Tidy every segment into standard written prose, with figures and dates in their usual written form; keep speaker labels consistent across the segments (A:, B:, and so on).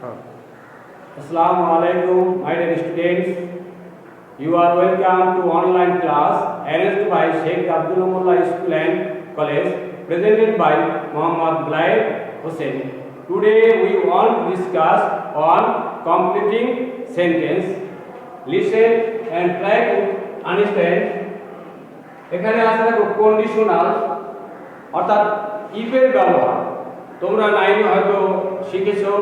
A: हाँ। Assalamu alaikum, my dear students. You are welcome to online class arranged by Sheikh Abdul Mullah School and College, presented by Muhammad Blair Hussain. Today we want to discuss on completing sentence. Listen and try to understand. এখানে আছে দেখো conditional অর্থাৎ ইফের ব্যবহার। তোমরা 9 হয়তো শিখেছো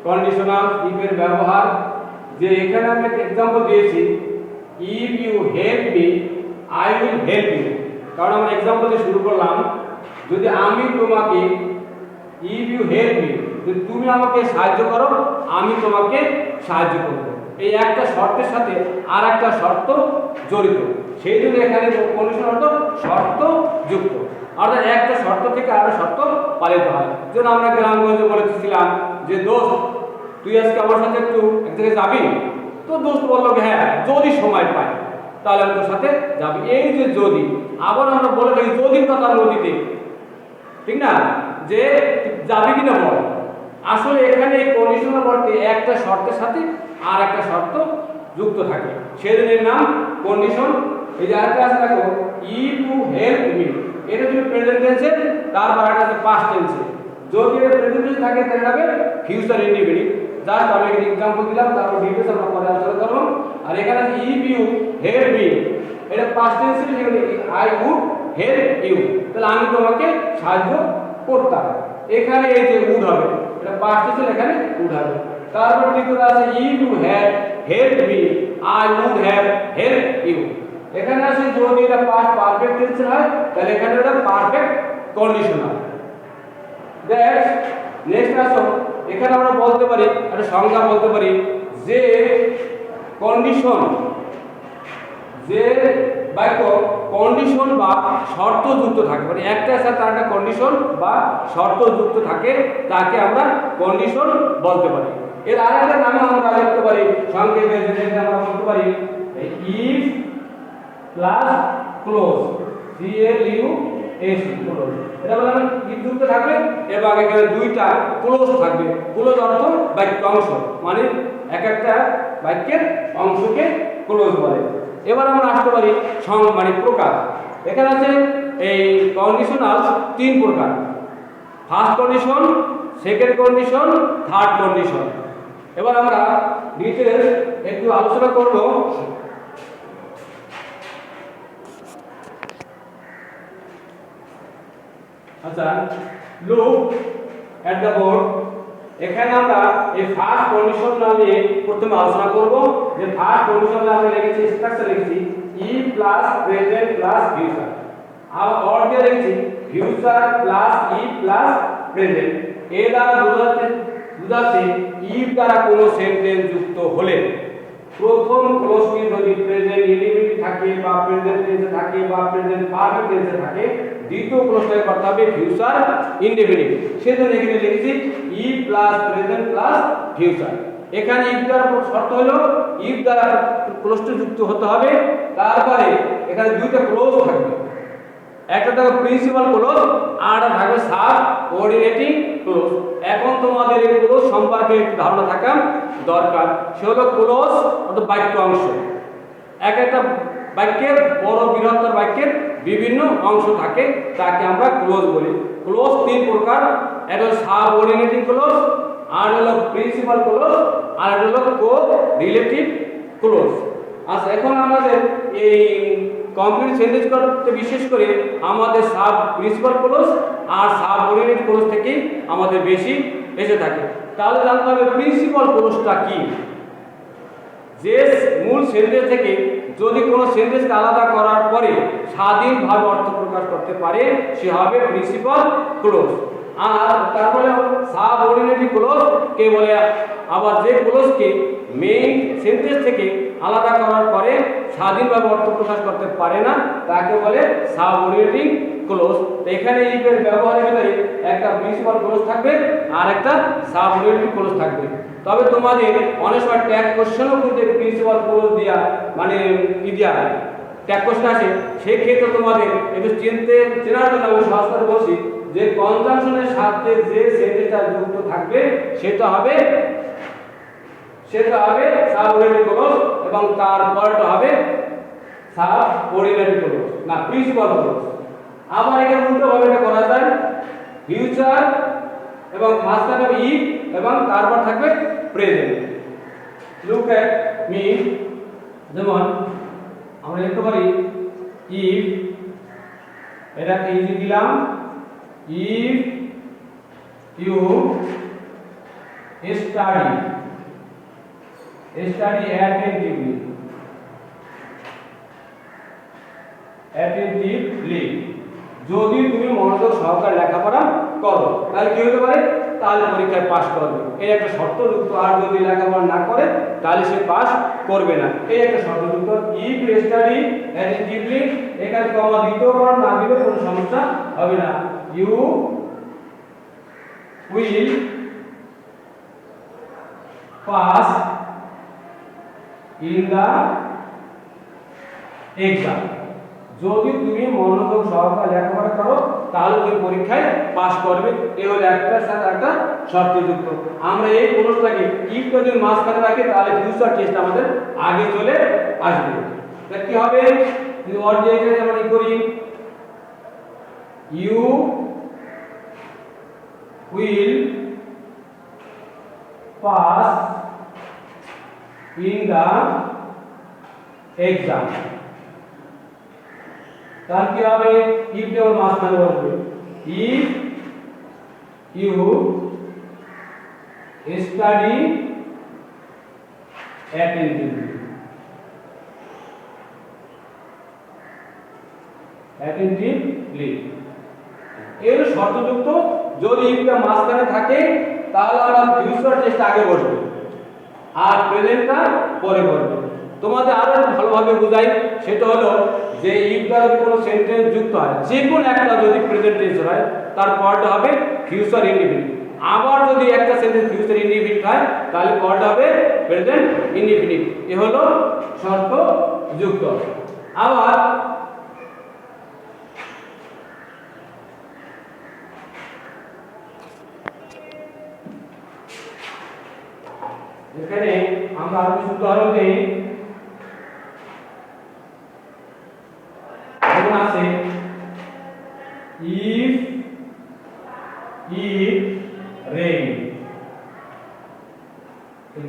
A: conditional ইফের ব্যবহার। যে এখানে আমি একটা एग्जांपल দিয়েছি, if you help me I will help you. কারণ আমরা एग्जांपल দিয়ে শুরু করলাম। যদি আমি তোমাকে, ইফ ইউ হেল্প মি, যদি তুমি আমাকে সাহায্য করো আমি তোমাকে সাহায্য করব। এই একটা শর্তের সাথে আর একটা শর্ত জড়িত, সেই জন্য এখানে কন্ডিশনাল অর্থ শর্ত যুক্ত, অর্থাৎ একটা শর্ত থেকে আরো শর্ত পালিত হয়। যেমন আমরা গ্রামগঞ্জে বলেছিলাম যে দোস্ত তুই আজকে আমার সাথে একটু এক জায়গায় যাবি, তো দোস্ত বললো হ্যাঁ যদি সময় পাই তাহলে আমি তোর সাথে যাবি। এই যে যদি, আবার আমরা বলে থাকি যদির কথা নদীতে, ঠিক না, যে যাবি কিনা বল। আসলে এখানে এই কন্ডিশনাল বলতে একটা শর্তের সাথে আর একটা শর্ত যুক্ত থাকে, সেজন্য এর নাম কন্ডিশন। এই যে আরেকটা আছে দেখো, ইফ ইউ হেল্প মি, এটা যদি প্রেজেন্ট টেন্সে, তারপর এটা আছে পাস্ট টেন্সে। যদি এটা প্রেজেন্ট টেন্সে থাকে তাহলে হবে ফিউচার ইনডিফিনিট। জাস্ট আমি একটা एग्जांपल দিলাম, তারপর ডিটেইলস আমরা পরে আলোচনা করব। আর এখানে আছে ইফ ইউ হেল্প মি, এটা পাস্ট টেন্সে, সেখানে আই উড হেল্প ইউ, তাহলে আমি তোমাকে সাহায্য করতাম। এখানে এই যে উড হবে, এটা পাস্ট টেন্সে, এখানে উড হবে। তারপর দ্বিতীয়টা আছে if you had help me I would have help you. এখানে আছে যদি এটা পাস্ট পারফেক্ট টেন্স হয় তাহলে এখানে এটা পারফেক্ট কন্ডিশনাল। দ্যাটস নেক্সট আসো, এখানে আমরা বলতে পারি একটা সংজ্ঞা বলতে পারি যে কন্ডিশন, যে বাক্য কন্ডিশন বা শর্ত যুক্ত থাকে, মানে একটা সাথে একটা কন্ডিশন বা শর্ত যুক্ত থাকে, তাকে আমরা কন্ডিশন বলতে পারি। এর আরেকটা নাম আমরা লিখতে পারি সংক্ষেপে, যেটা আমরা বলতে পারি if plus close, CLUS close. এটা বলে আমরা ইফ যুক্ত থাকবে এবং এখানে দুইটা ক্লোজ থাকবে। ক্লোজ অর্থ বাক্য অংশ, মানে এক একটা বাক্যের অংশকে ক্লোজ বলে। এবার আমরা আসতে পারি মানে প্রকার। এখানে আছে এই কন্ডিশনাল তিন প্রকার, first condition, second condition, third condition. এবার আমরা ডিটেইলস একটু আলোচনা করব। আচ্ছা, লুক এট দ্য বোর্ড। এখানে আমরা এই ফার্স্ট কন্ডিশন নামে প্রথমে আলোচনা করব। যে ফার্স্ট কন্ডিশনে আমরা লিখেছি, স্ট্রাকচার লিখেছি E plus present plus future, আর অর দিয়ে লিখেছি future plus E plus present. এর দ্বারা বোঝাচ্ছে ইফ দ্বারা কোনো সেন্টেন্স যুক্ত হলে প্রথম ক্লোজটি যদি প্রেজেন্ট ইনডিফিনিট থাকে বা প্রেজেন্ট টেন্সে থাকে বা প্রেজেন্ট পারফেক্ট টেন্সে থাকে, দ্বিতীয় ক্লোজটাকে করতে হবে ফিউচার ইনডিফিনিট। সেজন্য এখানে লিখেছি E plus present plus future. এখানে ইফ দ্বারা শর্ত হলো ইফ দ্বারা ক্লোজটি যুক্ত হতে হবে, তারপরে এখানে দুইটা ক্লোজ থাকবে, একটা থাকবে প্রিন্সিপাল ক্লোজ আর একটা থাকবে সাবঅর্ডিনেটিং ক্লোজ। এখন তোমাদের এই ক্লোজ সম্পর্কে একটু ধারণা থাকা দরকার। সে হলো ক্লোজ অর্থাৎ বাক্য অংশ। এক একটা বাক্যের বড় বৃহত্তর বাক্যের বিভিন্ন অংশ থাকে, তাকে আমরা ক্লোজ বলি। ক্লোজ তিন প্রকার, একটা হলো সাবঅর্ডিনেটিং ক্লোজ, আর হলো প্রিন্সিপাল ক্লোজ, আর হলো কো-রিলেটিভ ক্লোজ। আচ্ছা, এখন আমাদের এই কমপ্লিট সেন্টেন্স করতে বিশেষ করে আমাদের সাব প্রিন্সিপাল ক্লোজ আর সাবঅর্ডিনেট ক্লোজ থেকে আমাদের বেশি এসে থাকে। তাহলে জানতে হবে প্রিন্সিপাল ক্লোজটা কি। যে মূল সেন্টেন্স থেকে যদি কোনো সেন্টেন্সকে আলাদা করার পরে স্বাধীনভাবে অর্থ প্রকাশ করতে পারে, সে হবে প্রিন্সিপাল ক্লোজ। আর তারপরে সাবঅর্ডিনেটিভ ক্লোজ কে বলে, আবার যে ক্লোজকে মেইন সেন্টেন্স থেকে আলাদা করার পরে স্বাধীনভাবে অর্থ প্রকাশ করতে পারে না, তাকে বলে সাবঅর্ডিনেটিং ক্লোজ। তো এখানে ইফের ব্যবহারের ভিতরে একটা প্রিন্সিপাল ক্লোজ থাকবে আর একটা সাবঅর্ডিনেটিং ক্লোজ থাকবে। তবে তোমাদের অনেক সময় ট্যাগ কোশ্চেনও কিন্তু প্রিন্সিপাল ক্লোজ দিয়া মানে ট্যাগ কোশ্চেন আসে, সেই ক্ষেত্রে তোমাদের একটু চেনার জন্য আমি সহজ করে বলছি যে কনজাংশনের সাথে যে সেন্টেন্সটা যুক্ত থাকবে সেটা হবে সেটা হবে সাবঅর্ডিনেট ক্লজ এবং তার পরটা হবে সাবঅর্ডিনেট ক্লজ না প্রিন্সিপাল ক্লজ। আবার এখানে উল্টো ভাবে এটা করা যায়, ফিউচার এবং মাঝখানে হবে ইফ এবং তারপর থাকবে প্রেজেন্ট। লুক এট মি, যেমন আমরা লিখতে পারি ইফ, এটাকে ইজি দিলাম, ইফ ইউ study attentively, যদি তুমি মনোযোগ সহকারে লেখাপড়া করো তাহলে কি হতে পারে, তাহলে পরীক্ষায় পাস করবে, এই একটা শর্ত যুক্ত। আর যদি লেখাপড়া না করে তাহলে সে পাস করবে না, এই একটা শর্ত যুক্ত। ইফ ইউ স্টাডি অ্যাটেনটিভলি, এখানে কমা দিতেও পারো, না দিলেও কোনো সমস্যা হবে না। You will pass in the exam, যদি তুমি মনোযোগ সহকারে লেখাপড়া করো তাহলে তুমি পরীক্ষায় পাস করবে। এই হলো একটার সাথে একটা শর্তযুক্ত। আমরা এই কোর্সটাকে ইফ যদি মাঝখানে রাখি তাহলে ফিউচার টেস্ট আমাদের আগে চলে আসবে। তাহলে কি হবে, যদি অর্ডিনারি আমরা করি, you will pass in the exam, তাহলে কি হবে, ইফ এর মাঝখানে বসবে, ইফ ইউ স্টাডি অ্যাটেনটিভলি, এর শর্তযুক্ত। যদি ইফটা মাঝখানে থাকে তাহলে আমরা ফিউচার টেস্ট আগে বসবে আর প্রেজেন্টটা পরে বসবে। তোমাদের আরো ভালোভাবে বুঝাই, সেটা হলো যে ইফ দ্বারা যদি কোনো সেন্টেন্স যুক্ত হয়, যে কোনো একটা যদি প্রেজেন্ট টেন্স হয় তার পরটা হবে ফিউচার ইনডিফিনিট। আবার যদি একটা সেন্টেন্স ফিউচার ইনডিফিনিট হয় তাহলে পরটা হবে প্রেজেন্ট ইনডিফিনিট। এ হলো শর্ত যুক্ত। আবার এখানে আমরা আরো কিছু উদাহরণ দেই। যেমন আছে ইফ ইট রেইন,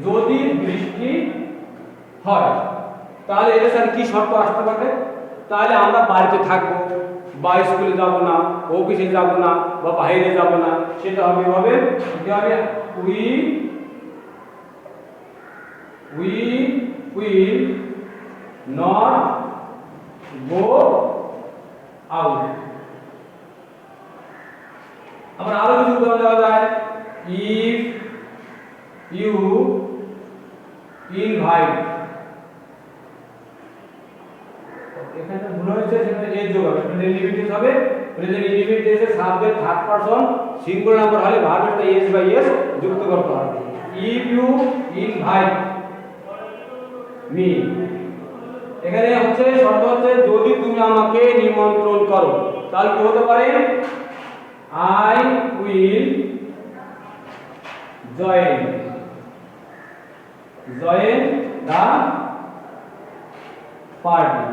A: যদি বৃষ্টি হয় তাহলে এর সাথে কি শর্ত আসতে পারে, তাহলে আমরা বাড়িতে থাকবো বা স্কুলে যাব না, অফিসে যাব না বা বাইরে যাব না, সেটা হবে এভাবে, কি হবে, we will not go out। আবার আরো কিছু উদাহরণ দেওয়া যায়, if you invite, এখানে ভুল হয়েছে, সেটা এর যোগ হবে, প্রেজেন্ট ইনডিফিনিট হবে। প্রেজেন্ট ইনডিফিনিট এর subject third person singular number হলে ভার্বের এস বাই এস যুক্ত করতে হবে। if you invite me, এখানে হচ্ছে শর্ত হচ্ছে যদি তুমি আমাকে নিমন্ত্রণ করো, তাহলে কি হতে পারে, I will join the party,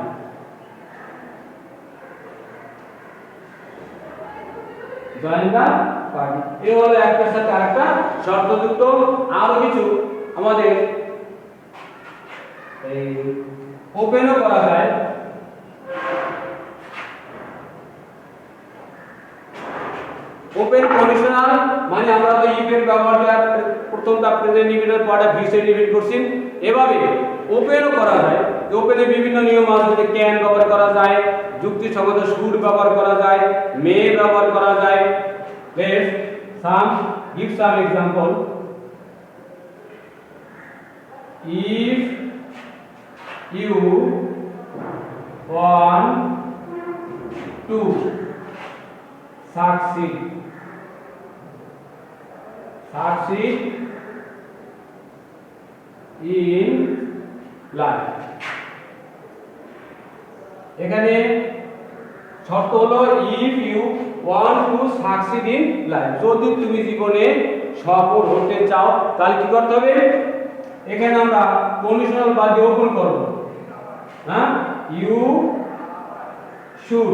A: join the party। এই হলো একটার সাথে আরেকটা শর্তযুক্ত। আরো কিছু আমাদের এই ওপেনও করা যায়। ওপেন কন্ডিশনাল মানে আমরা তো ইফ এর ব্যবহারটা প্রথমটা প্রেজেন্ট ইনডিফিনিট পরে ফিউচার ইনডিফিনিট করছি, এভাবে ওপেনও করা যায়। ওপেনে বিভিন্ন নিয়ম আছে, যে ক্যান ব্যবহার করা যায়, যুক্তিসঙ্গত শুড ব্যবহার করা যায়, মে ব্যবহার করা যায়। Let's give some example. If you want to succeed in life, এখানে শর্ত হলো if you want to succeed in life, যদি তুমি জীবনে সফল হতে চাও তাহলে কি করতে হবে, এখানে আমরা কন্ডিশনাল বাদ দিয়ে ওপেন করব। হ্যাঁ, ইউ শুড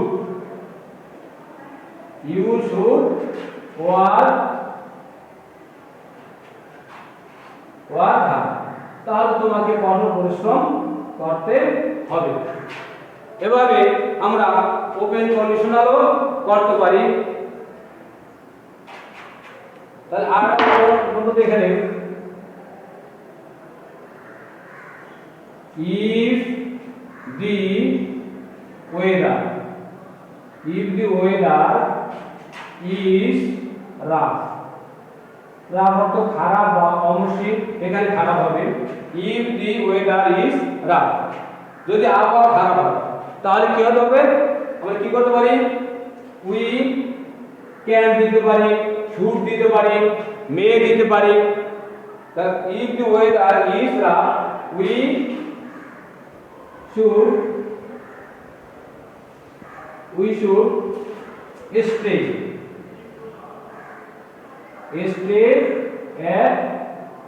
A: ওয়ার্ক হার্ড, তাহলে তোমাকে কঠোর পরিশ্রম করতে হবে। এভাবে আমরা ওপেন কন্ডিশনালও করতে পারি। তাহলে আরেকটা বলতে এখানে if the weather is rough, অর্থ খারাপ বা অমসৃণ, এখানে খারাপ হবে। if the weather is rough, যদি আবহাওয়া খারাপ হয় তাহলে কি হবে? আমরা কি করতে পারি? we can দিতে পারি, should দিতে পারি, may দিতে পারি। if the weather is rough, we should stay at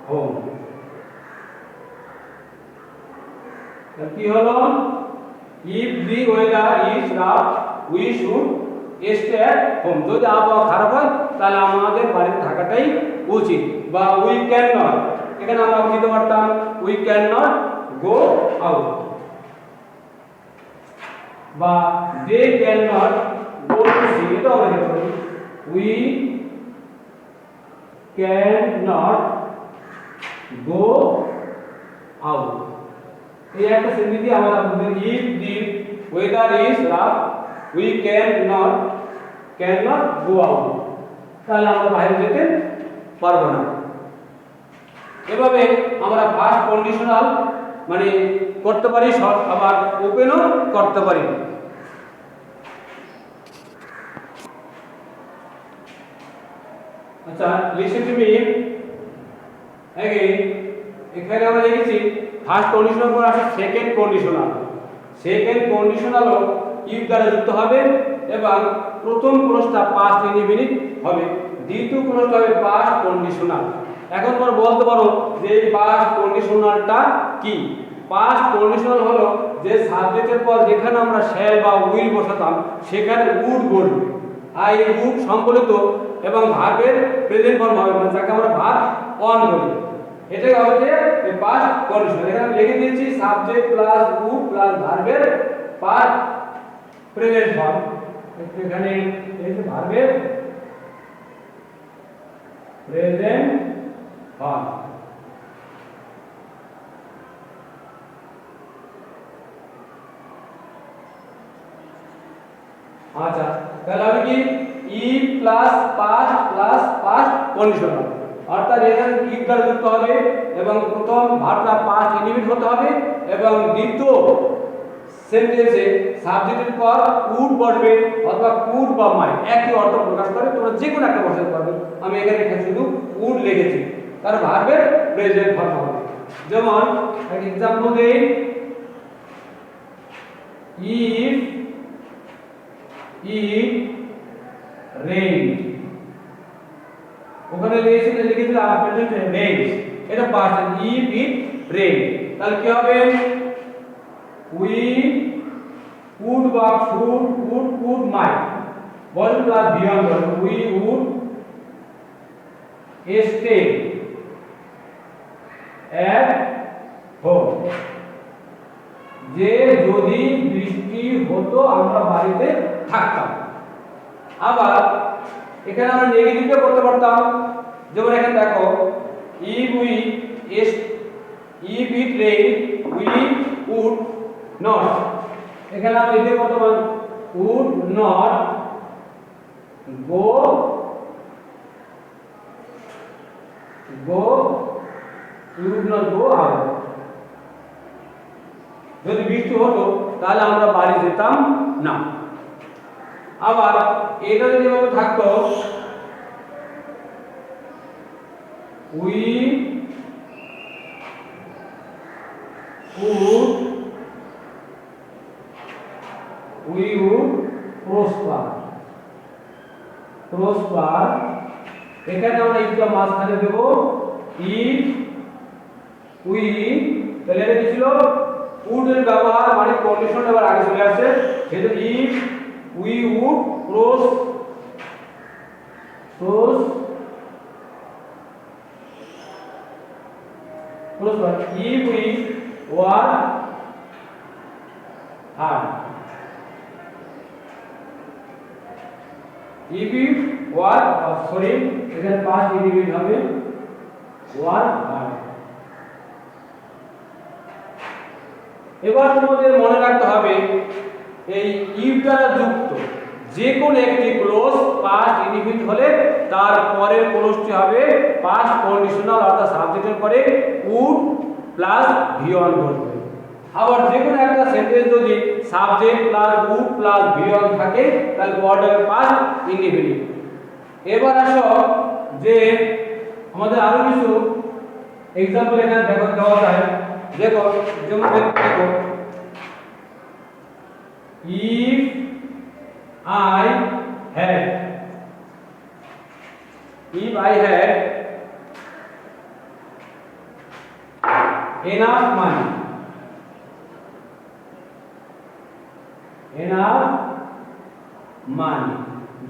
A: home। কি হলো? if the weather is rough, we should stay at home। যদি আবহাওয়া খারাপ হয় তাহলে আমাদের বাড়িতে থাকাটাই উচিত। বা we cannot, এখানে আমরা দিতে পারতাম we cannot go out, বা they cannot go to sea, এটা আমরা দিতে পারি we cannot go out। এই একটা সেন্টেন্স দিয়ে আমরা বলতে if the weather is rough, we cannot go out, তাহলে আমরা বাইরে যেতে পারবো না। এভাবে আমরা ফার্স্ট কন্ডিশনাল মানে করতে পারি, আবার ওপেনও করতে পারি। আচ্ছা, লিসেন টু মি अगेन। এখানে আমরা লিখেছি ফার্স্ট কন্ডিশনাল পর আসে সেকেন্ড কন্ডিশনাল। সেকেন্ড কন্ডিশনালও ইফ দ্বারা যুক্ত হবে এবং প্রথম ক্লজটা পাস্ট ইনডিফিনিট হবে, দ্বিতীয় ক্লজটা হবে পাস্ট কন্ডিশনাল। এখন তোমরা বলতে পারো যে এই পাস্ট কন্ডিশনালটা কি? পাস্ট কন্ডিশনাল হলো যে সাবজেক্টের পর যেখানে আমরা শ্যাল বা উইল বসাতাম সেখানে উড বসবে, আর এই উড সম্বলিত এবং ভার্বের প্রেজেন্ট ফর্ম হবে, মানে যাকে আমরা ভার্ব অন বলি। এটাই হবে যে এই পাস্ট কন্ডিশনাল। এখানে আমি লিখে দিয়েছি সাবজেক্ট প্লাস উড প্লাস ভার্বের পাস্ট প্রেজেন্ট ফর্ম। এখানে এই যে ভার্বের প্রেজেন্ট ফর্ম। আচ্ছা, তাহলে হবে কি ইফ প্লাস পাস্ট কন্ডিশনাল, অর্থাৎ এখানে ইফ দ্বারা যুক্ত হবে এবং প্রথম ভার্বটা পাস্ট ইনডিফিনিট হতে হবে এবং দ্বিতীয় সেন্টেন্সে সাবজেক্টের পর উড বসবে অথবা কুড বা মাইট, একই অর্থ প্রকাশ করে। তোমরা যে কোনো একটা বসাতে পারবে। আমি এখানে শুধু উড লিখেছি, তার ভার্বের প্রেজেন্ট ফর্ম হবে। যেমন এক্সাম্পল দেই, ইফ it rained, ওখানে লিখেছিলাম প্রেজেন্ট রেইনস, এটা পাস্ট। if it rained তাহলে কি হবে? we would বা should would might ball plus beyond, we would stay at home। যে যদি বৃষ্টি হতো আমরা বাড়িতে থাকতাম। আবার এখানে আমরা নেগেটিভটা করতে পারতাম। যেমন এখানে দেখো if it rained we would not, এখানে আমরা লিখতে পারতাম would not go out। যদি বৃষ্টি হতো তাহলে আমরা বাড়ি যেতাম না। আবার এটা যদি এভাবে থাকতো we would prosper, এখানে আমরা ইফটা মাঝখানে দেব if উই, তাহলে এটা কি ছিল উড এর ব্যবহার মানে কন্ডিশন এবার আগে চলে আসছে, সেটা if we would cross if we were hard, if we were sorry এখানে পাঁচ ইন্ডিভিড হবে were hard। এবার তোমাদের মনে রাখতে হবে এই ইফ দ্বারা যুক্ত যে কোন একটি ক্লোজ পাস্ট ইনডিফিনিট হলে তার পরের ক্লোজটি হবে পাস্ট কন্ডিশনাল অর্থাৎ সাবজেক্টের পরে উড প্লাস ভি1 বসবে। আবার যে কোনো একটা সেন্টেন্স যদি subject plus would plus V one থাকে তাহলে পরেরটা হবে পাস্ট ইনডিফিনিট। এবার আসো যে আমাদের আরো কিছু एग्जांपल এখানে দেখো দেওয়া যায়, দেখো যেমন দেখো if I had enough money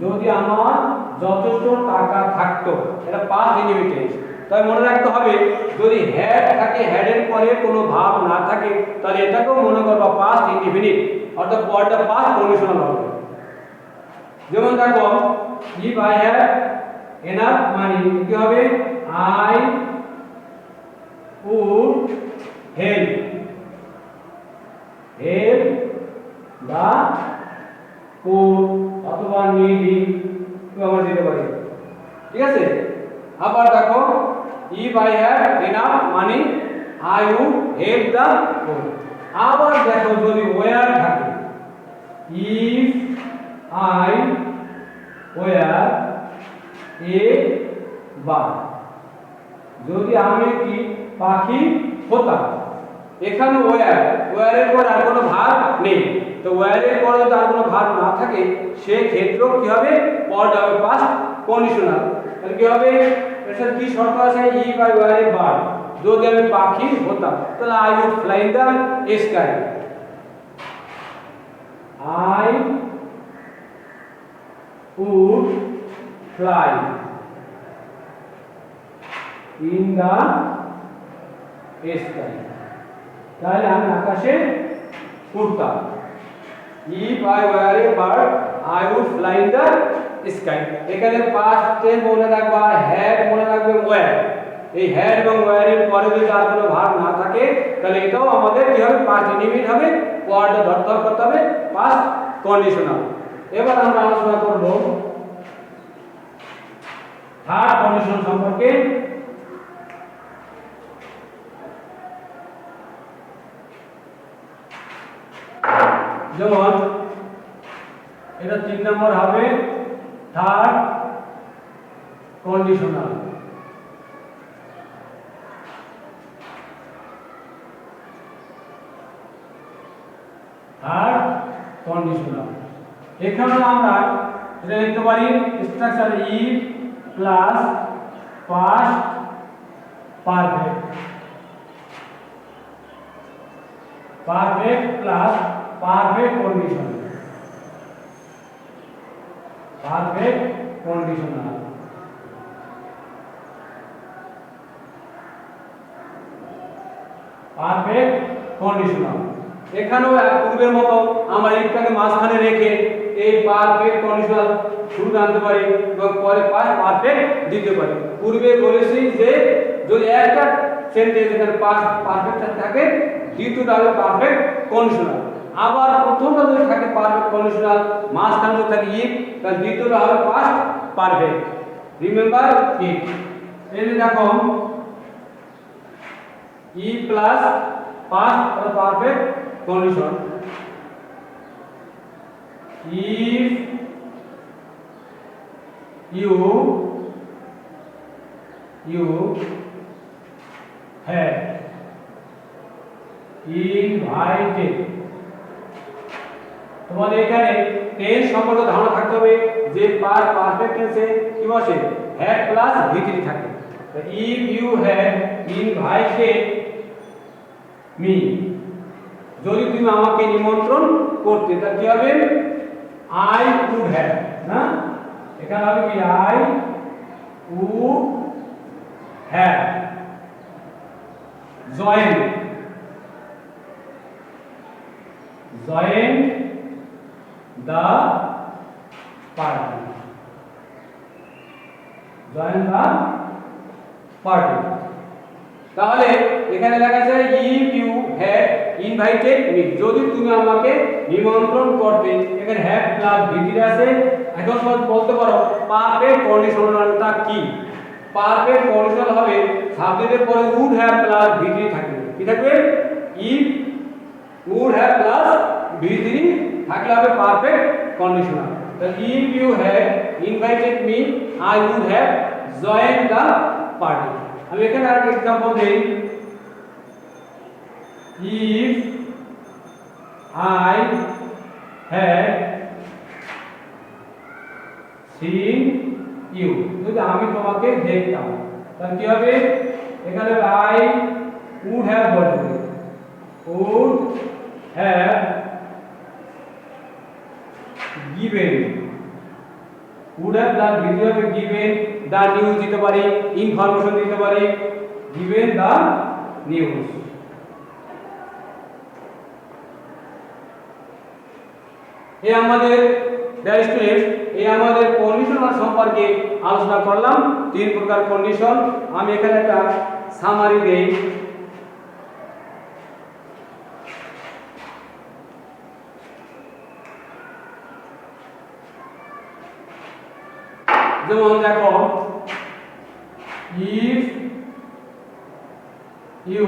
A: যদি আমার যথেষ্ট টাকা থাকতো, এটা পাস্ট ইনডিফিনিট। তাই মনে রাখতে হবে যদি হ্যাড থাকে, হ্যাডের পরে কোনো ভাব না থাকে তাহলে এটাকেও মনে করবা পাস্ট ইনডিফিনিট অর্থাৎ পরটা পাস্ট কন্ডিশনাল হবে। যেমন দেখো if I have enough money কি হবে I would help the poor অথবা needy আমরা দিতে পারি, ঠিক আছে। আবার দেখো if I have enough money I would help the poor। আবার দেখো যদি where থাকে if I were a bird, যদি আমি একটি পাখি হতাম, এখানে where এর পর আর কোনো ভার্ব নেই, তো where এর পরে যদি আর কোনো ভার্ব না থাকে সেই ক্ষেত্রেও কি হবে পরটা হবে পাস্ট কন্ডিশনাল। তাহলে কি হবে এটার কি শর্ত আছে if I were a bird, যদি আমি পাখি হতাম তাহলে I would fly in the sky, I would fly in the sky, তাহলে আমি আকাশে উড়তাম। if I were a bird I would fly in the sky, এখানে পাস্ট টেন্স মনে রাখবা, হ্যাড মনে রাখবে were, এই হ্যাড এবং were এর পরে যদি আর কোনো ভার্ব না থাকে তাহলে এটাও আমাদের কি হবে পাস্ট ইনডিফিনিট হবে, পরটা ধরতে করতে হবে পাস্ট কন্ডিশনাল। এবার আমরা আলোচনা করব থার্ড কন্ডিশন সম্পর্কে। যেমন এটা 3 নম্বর হবে থার্ড কন্ডিশনাল। থার্ড কন্ডিশনাল এখানে আমরা এটা লিখতে পারি structure if plus past perfect, perfect plus perfect condition, perfect conditional. Perfect conditional এখানেও পূর্বের মতো আমরা ইফটাকে মাঝখানে রেখে এই পারফেক্ট কন্ডিশনাল শুরু আনতে পারি এবং পরে পাস্ট পারফেক্ট দিতে পারি। পূর্বে বলেছি যে যদি একটা সেন্টেন্স এখানে পাস্ট পারফেক্ট থাকে দ্বিতীয়টা হবে পারফেক্ট কন্ডিশনাল, আবার প্রথমটা যদি থাকে পারফেক্ট কন্ডিশনাল মাঝখানে যদি থাকে ইফ তাহলে দ্বিতীয়টা হবে পাস্ট পারফেক্ট। রিমেম্বার ইফ, এই যে দেখো if plus past perfect condition if you had invited, তোমাদের এখানে টেন্স সম্পর্কে ধারণা থাকতে হবে যে পারফেক্ট টেন্সে কি বসে হ্যাড প্লাস ভিটি থাকে। if you had invited me, যদি তুমি আমাকে নিমন্ত্রণ করতে, তাহলে কি হবে? আই উড হ্যাভ, না এখানে হবে কি I would have join the party, join the party। তাহলে এখানে লেখা আছে if you had invited me, যদি তুমি আমাকে নিমন্ত্রণ করতে, এখানে have প্লাস ভিটি আছে। এখন বলতে পারো পারফেক্ট কন্ডিশনালটা কি? পারফেক্ট কন্ডিশনাল হবে সাবজেক্টের পরে would have প্লাস ভিটি থাকবে। কি থাকবে? if would have প্লাস ভিটি থাকলে হবে পারফেক্ট কন্ডিশনাল। তাহলে if you had invited me I would have joined the party। আমি এখানে আরেকটা एग्जांपल দেই, if I had seen you, যদি আমি তোমাকে দেখতাম, তাহলে কি হবে? এখানে I would have বলবো, would have given, would have plus video হবে given the news দিতে পারি, ইনফরমেশন দিতে পারি, given the news। এই আমাদের ডিয়ার স্টুডেন্টস, এই আমাদের কন্ডিশনাল সম্পর্কে আলোচনা করলাম, তিন প্রকার কন্ডিশন। আমি এখানে একটা সামারি দেই। যেমন দেখো, if you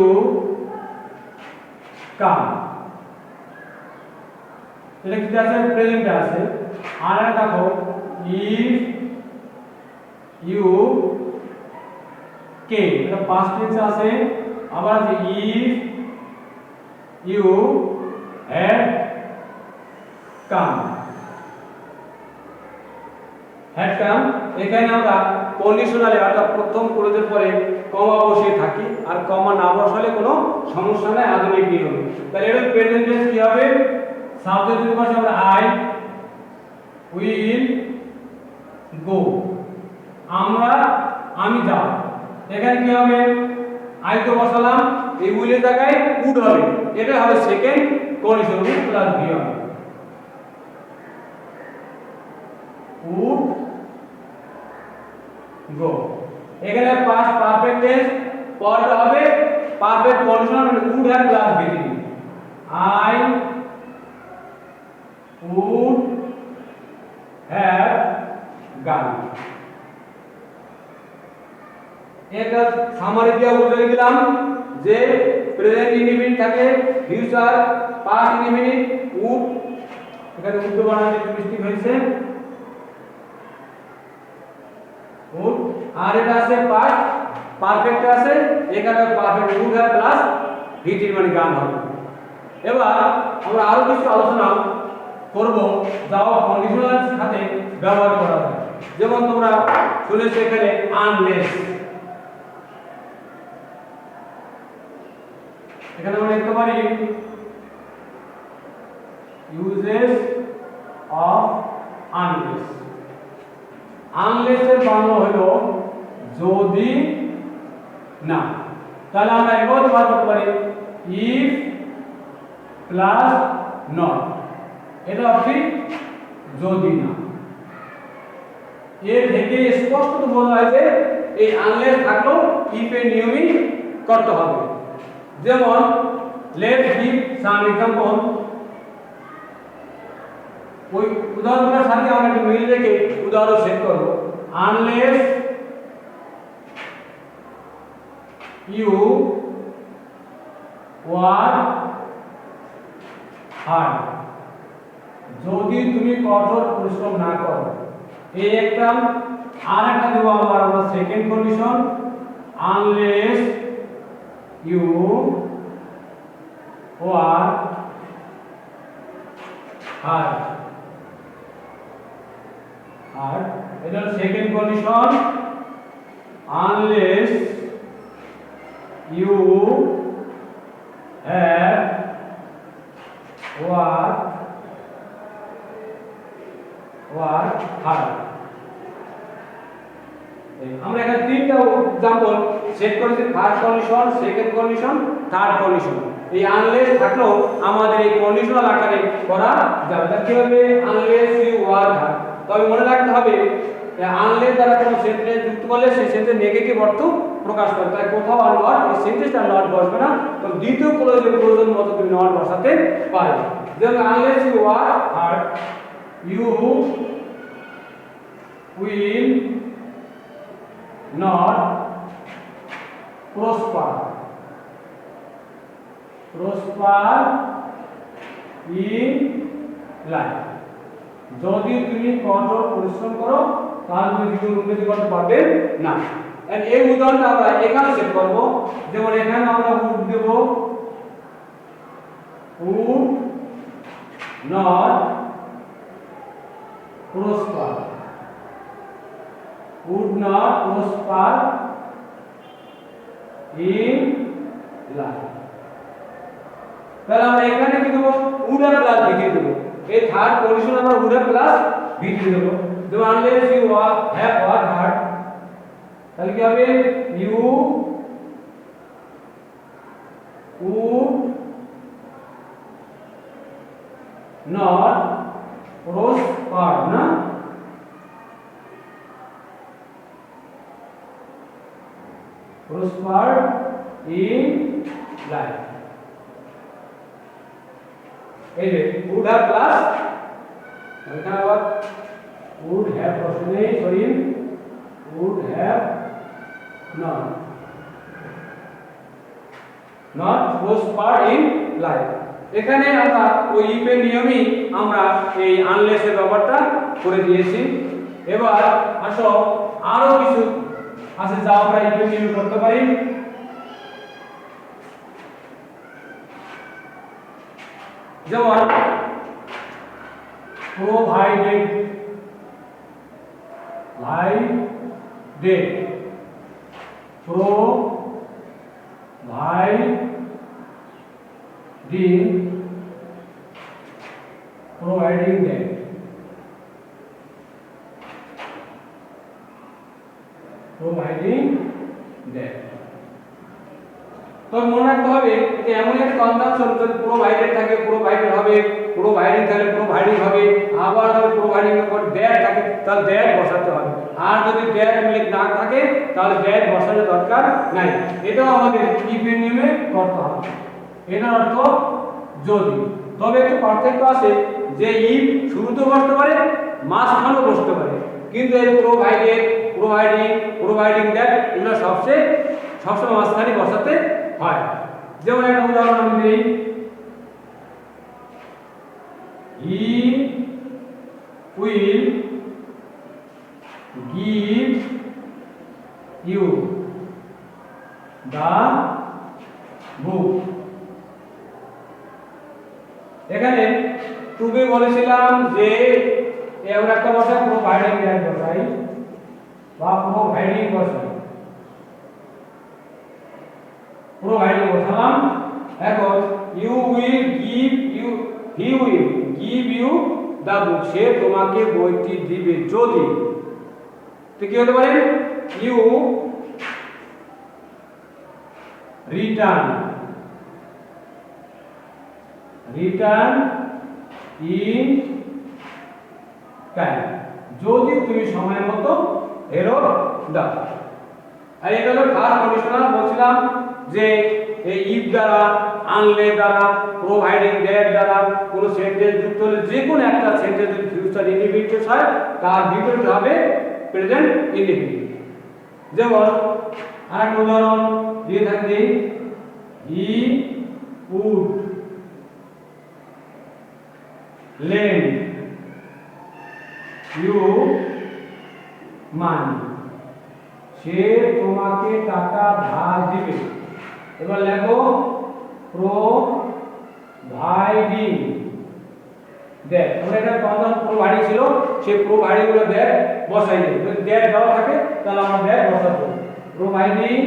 A: come, এটা কি আছে? প্রেজেন্টে আছে। আর একটা দেখো, if you came, এটা পাস্ট টেন্সে আছে। আবার আছে if you had come, had come। এখানে আমরা কন্ডিশনালে অর্থাৎ প্রথম ক্লোজের পরে কমা বসিয়ে থাকি, আর কমা না বসালে কোনো সমস্যা নাই আধুনিক নিয়মে। তাহলে এর প্রেজেন্ট টেন্স কি হবে? সাবজেক্ট যদি বসে আমরা আই উইল গো, আমি যাব। এখানে কি হবে? আই তো বসালাম, এই উইলের জায়গায় উড হবে, এটা হবে second condition, would plus V হবে, উড গো। এখানে পাস্ট পারফেক্ট টেন্স, পরটা হবে পারফেক্ট কন্ডিশনাল, মানে would have plus VT, I would have gone। এটা সামারি দিয়ে বুঝিয়ে দিলাম যে প্রেজেন্ট ইনডিফিনিট থাকে, ফিউচার, পাস্ট ইনডিফিনিট, উড, এখানে উড বানাতে একটু মিস্টেক হয়েছে, উড। আর এটা আছে পাস্ট পারফেক্ট আছে, এখানে পারফেক্ট উড হ্যাভ প্লাস ভিটি মানে গান হবে। এবার আমরা আরো কিছু আলোচনা করব যা কন্ডিশনাল সাথে ব্যবহার করা যায়। যেমন তোমরা শুনেছো এখানে আনলেস, এখানে আমরা লিখতে পারি ইউজেস অফ আনলেস। আনলেস এর বাংলা হলো যদি না। তাহলে আমরা এভাবে ব্যবহার করতে পারি ইফ প্লাস নট, এটা হচ্ছে যদি না। এর থেকে স্পষ্ট বোঝা যায় যে এই আনলেস থাকলেও ইফ এর নিয়মই করতে হবে। যেমন লেটস গিভ সাম এক্সাম্পল, ওই উদাহরণটার সাথে আমরা একটু মিল রেখে উদাহরণ সেট করব। আনলেস ইউ ওয়ার্ক হার্ড, যদি তুমি কঠোর পরিশ্রম না করো, এই একটা। আর একটা দেবো আমরা second condition, unless you work hard, আর এটা second condition, unless you have worked hard। আমরা এখানে তিনটা एग्जांपल সেট করেছি, first condition, second condition, third condition. এই আনলেস থাকলেও আমাদের এই কন্ডিশনাল আকারে করা যাবে। তাহলে কি হবে? Unless you work hard. তবে মনে রাখতে হবে আনলেস দ্বারা কোনো সেন্টেন্স যুক্ত করলে সেই সেন্টেন্স নেগেটিভ অর্থ প্রকাশ করে। তাই কোথাও আর নট, এই সেন্টেন্সটা নট বসবে না। তো দ্বিতীয় ক্লজে প্রয়োজন মতো তুমি নট বসাতে পারবে। যেমন unless you work hard you will not prosper in life। যদি তুমি কঠোর পরিশ্রম করো তাহলে তুমি জীবনে উন্নতি করতে পারবে না। এন্ড এই উদাহরণটা আমরা এখানে সেট করব। যেমন এখানে আমরা উড দেব, would not prosper, would not prosper in life। তাহলে আমরা এখানে কি দেব? would have প্লাস ভিটি দেব। এই থার্ড কন্ডিশন আমরা would have প্লাস ভিটি দেব। যেমন unless you have worked hard, তাহলে কি হবে? you would not prosper না, prosper in life। এই যে would have plus এখানে আবার would have প্রশ্ন নেই, sorry would have not prosper in life। এখানে আমরা ওই ইফ এর নিয়মই আমরা এই আনলেস এর ব্যাপারটা করে দিয়েছি। এবার আসো আরো কিছু আছে যা আমরা ইফ এর নিয়মে করতে পারি। যেমন provided providing that তো মনে রাখতে হবে যে এমন একটা কনজাংশন যদি প্রোভাইডেড থাকে প্রোভাইডেড হবে, প্রোভাইডিং থাকলে প্রোভাইডিং হবে, আবার যদি প্রোভাইডিং এর পর দ্যাট থাকে তাহলে দ্যাট বসাতে হবে। আর যদি দ্যাট উল্লেখ না থাকে তাহলে দ্যাট বসানোর দরকার নাই। এটাও আমাদের ইফ এর নিয়মে করতে হবে। এটার অর্থ যদি। তবে একটু পার্থক্য আছে যে ইফ শুরুতে বসতে পারে, মাঝখানেও বসতে পারে, কিন্তু এই প্রোভাইডেড, প্রোভাইডিং দ্যাট এগুলো সবসময় মাঝখানে বসাতে হয়। যেমন একটা উদাহরণ আমি দিই, হি উইল গিভ ইউ দা বুক। এখানে তুমি বলেছিলাম যে এমন একটা বসাই প্রোভাইডিং দ্যাট বসাই বা প্রোভাইডিং বসাই, প্রোভাইডিং বসালাম। এখন হি উইল গিভ ইউ দা বুক, সে তোমাকে বইটি দিবে যদি। তো কি হতে পারে? ইউ রিটার্ন ইন টাইম, যদি তুমি সময় মতো ফেরত দাও। আর এটা হলো ফার্স্ট কন্ডিশনাল। বলছিলাম যে এই ইফ দ্বারা, আনলেস দ্বারা, প্রোভাইডিং দ্যাট দ্বারা কোনো সেন্টেন্স যুক্ত হলে যে কোনো একটা সেন্টেন্স যদি ফিউচার ইনডিফিনিটিভ হয় তার বিপরীত হবে প্রেজেন্ট ইনডিফিনিটিভ। যেমন আরেকটা উদাহরণ দিয়ে থাকি, he would lend you money, সে তোমাকে টাকা ধার দিবে। এবার লেখো প্রোভাইডিং দ্যাট। আমরা এটা কনজাং প্রোভাইডিং ছিল, সেই প্রোভাইডিং গুলো দ্যাট বসাই দেব। যদি দ্যাট দেওয়া থাকে তাহলে আমরা দ্যাট বসাবো। প্রোভাইডিং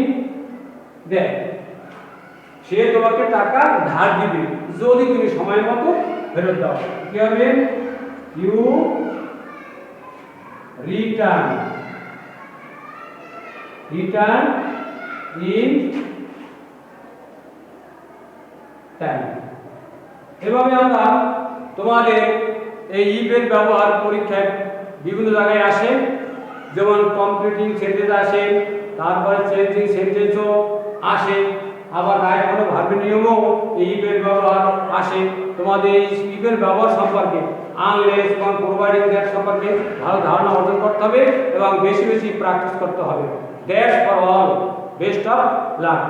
A: দ্যাট, সে তোমাকে টাকা ধার দিবে যদি তুমি সময় মতো ফেরত দাও। কি হবে? You return in time. এভাবে আমরা তোমাদের এই ইফ এর ব্যবহার পরীক্ষায় বিভিন্ন জায়গায় আসে, যেমন কমপ্লিটিং সেন্টেন্স আসে, তারপরে চেঞ্জিং সেন্টেন্সও আসে, আবার রাইট কোনো ভার্বের নিয়মও এই ইফ এর ব্যবহার আসে। তোমাদের এই ইফ এর ব্যবহার সম্পর্কে আনলেস এবং প্রোভাইডিং দ্যাট সম্পর্কে ভালো ধারণা অর্জন করতে হবে এবং বেশি বেশি প্র্যাকটিস করতে হবে। That's for all, best of luck.